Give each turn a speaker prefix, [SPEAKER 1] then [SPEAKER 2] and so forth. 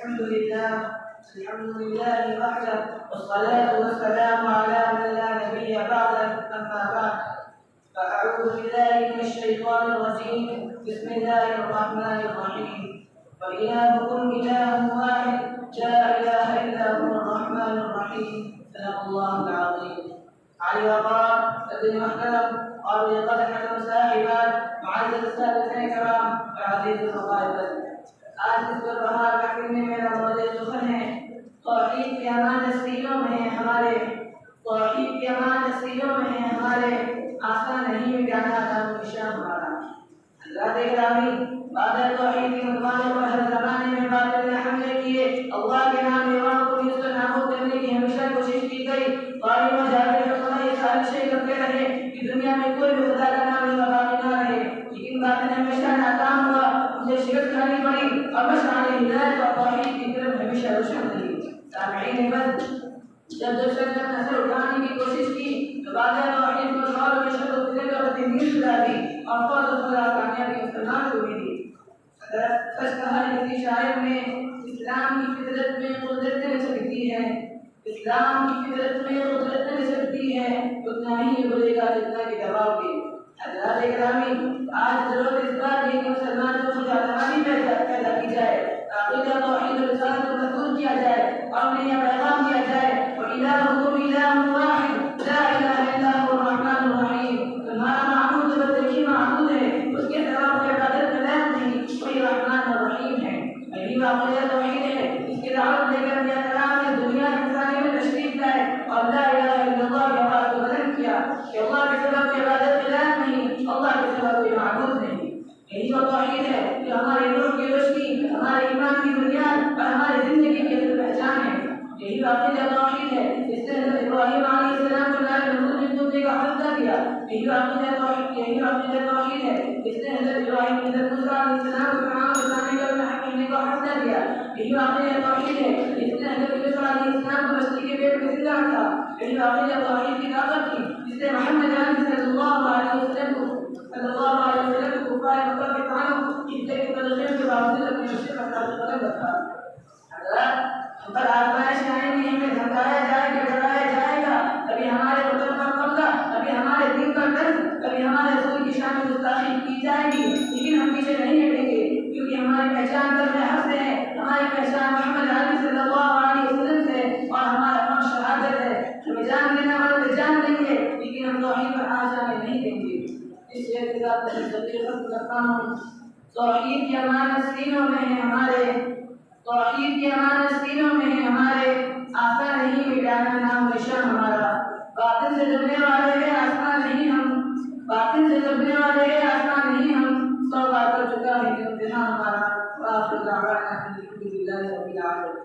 [SPEAKER 1] الحمد لله وحده، والصلاة والسلام على من لا نبي بعده، أما بعد. فأعوذ بالله من الشيطان الرجيم. بسم الله الرحمن الرحيم. وإلهكم إله واحد، لا إله إلا هو الرحمن الرحيم. صدق الله العظيم. علي وقال سيد المحترم اور لقد حكم صاحبان معزز السادتين الكرام وعزيز الفضائل. آج اس پر بہار محفل میں میرا موضوع سخن ہے توحید کی امان نصیحتوں میں ہمارے آسان نہیں مٹانا نام نشان ہمارا. حضرات گرامی، بعد توحید کی مطالعے پر ہر زمانے میں باطل نے حملے کیے. اللہ کے نام لیوا کو اس کو نابود کرنے کی ہمیشہ کوشش کی گئی. ظالم و جابر حکمراں یہ سازشیں کرتے رہے کہ دنیا میں کوئی بھی خدا کا نام لیوا باقی نہ رہے، لیکن باطل ہمیشہ ناکام ہوا. مجھے شکست کھانی پڑی اور مشعل ہدایت اور توحید کی طرف ہمیشہ روشن رہی. سامعین بس، جب نظر اٹھانے کی کوشش کی تو بعد توحید کو غور و فکر و فکر اور تنظیم سلا دی اور فوج و فلاح کامیابی مسلمان کو بھی دی. سچ کہا کسی شاعر نے، اسلام کی فطرت میں قدرت نچلتی ہے، اسلام کی فطرت میں قدرت نچلتی ہے، اتنا ہی بولے گا جتنا کہ دباؤ گے. حضرات گرامی، آج ضرورت اس بات ہے کہ مسلمانوں کو خوداعتمادی پیدا کی جائے، عقیدہ توحید و رسالت کو مضبوط کیا جائے اور انہیں یہ پیغام دیا جائے وَإِلَٰهُكُمْ إِلَٰهٌ وَاحِدٌ لَا إِلَٰهَ إِلَّا هُوَ الرَّحْمَٰنُ الرَّحِيمُ. تمہارا معبود بس ایک ہی معبود ہے، اس کے سوا کوئی عبادت کا لائق نہیں، وہی رحمان الرحیم ہے. یہی واقعہ توحید ہے. اس کی دعوت لے کر انبیاء کرام نے دنیا انسانی میں تشریف لائے اور لا الہ الا اللہ کی آواز کو بلند کیا کہ اللہ کے سوا کوئی عبادت کا لائق نہیں، اللہ کے سوا کوئی معبود نہیں. یہی وہ توحید ہے جو ہماری روح کی روشنی، ہمارے ایمان کی بنیاد اور ہماری زندگی کی اصل پہچان ہے. یہی واقعہ توحید ہے جس نے حضرت ابراہیم علیہ السلام کو اللہ نے محمود بن دوتے کا حفظہ دیا. یہی واقعہ توحید ہے جس نے حضرت ابراہیم حضرت موسیٰ علیہ السلام کو فرعون کے سامنے کلمہ حق کہنے کا حفظہ دیا. یہی واقعہ توحید ہے جس نے حضرت یوسف علیہ السلام کو مچھلی کے پیٹ میں زندہ رکھا. یہی واقعہ توحید کی طاقت تھی جس نے محمد علیہ صلی اللہ علیہ وسلم کو کفار مکہ کے طعنوں کی تلقین کے باوجود اپنے مشرق پر قدم رکھا. حضرات، ہم پر آزمائش آئیں گی، ہمیں دھمکایا جائے گا، ڈرایا جائے گا، کبھی ہمارے وطن پر قبضہ، کبھی ہمارے دین پر قرض، کبھی ہمارے رسول کی شان میں گستاخی کی جائے گی، لیکن ہم پیچھے نہیں ہٹیں گے کیونکہ ہماری پہچان کلمہ حق سے ہے، ہماری پہچان محمد علی صلی اللہ علیہ وسلم سے ہے اور ہمارا نام شہادت ہے. ہمیں جان دینا والے تو جان دیں گے لیکن ہم توحید پر آ جانے نہیں دیں گے. اس لیے کرتا ہوں توحید کی امانت سینوں میں ہے ہمارے، توحید کی امانت سینوں میں ہے ہمارے، آسان نہیں مٹانا نام نشان ہمارا. باطل سے جبنے والے ہیں آسان نہیں ہم، باطل سے جبنے والے ہیں آسان نہیں ہم. 100 بار کر چکا ہے کہ امتحان ہمارا. وآخر دعوانا الحمد للہ رب العالمین.